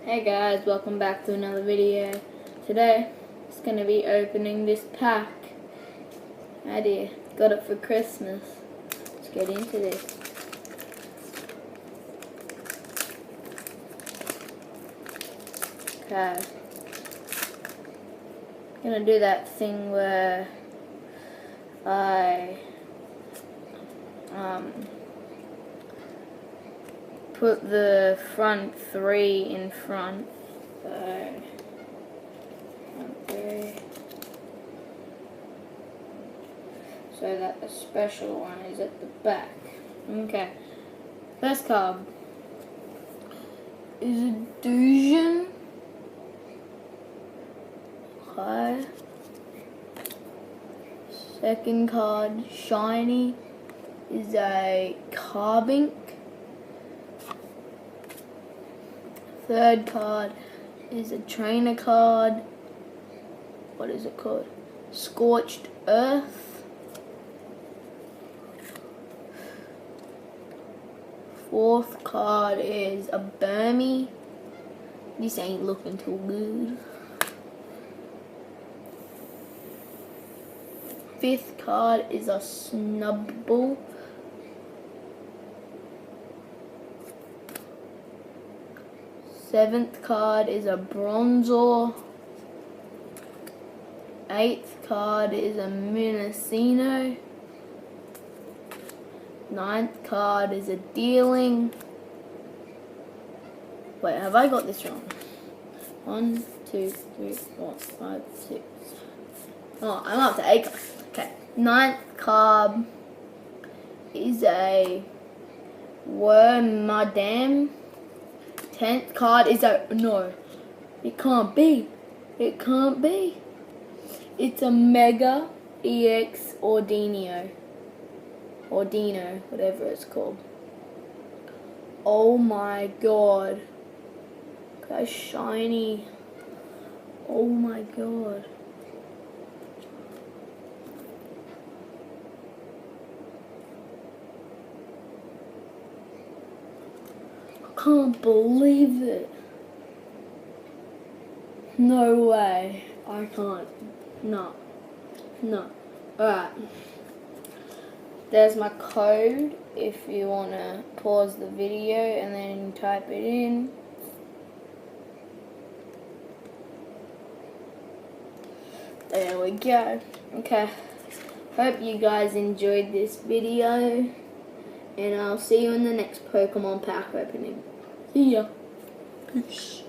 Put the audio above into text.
Hey guys, welcome back to another video. Today, it's going to be opening this pack. Idea, got it for Christmas. Let's get into this. Okay. I'm going to do that thing where I put the front three in front. So, front three. So that the special one is at the back. Okay. First card is a Dujin. Okay. Second card, shiny, is a Carbink. Third card is a trainer card. What is it called? Scorched Earth. Fourth card is a Burmy. This ain't looking too good. Fifth card is a Snubbull. Seventh card is a Bronzor. Eighth card is a Minccino. Ninth card is a Dealing. Wait, have I got this wrong? 1, 2, 3, 4, 5, 6. Oh, I'm up to 8 cards. Okay. Ninth card is a Wormadam. 10th card is a... No. It can't be. It can't be. It's a Mega EX Ordino. Ordino, whatever it's called. Oh my god. That's shiny. Oh my god. I can't believe it. No way. I can't. No. No. Alright. There's my code if you want to pause the video and then type it in. There we go. Okay. Hope you guys enjoyed this video. And I'll see you in the next Pokemon pack opening. See ya. Peace.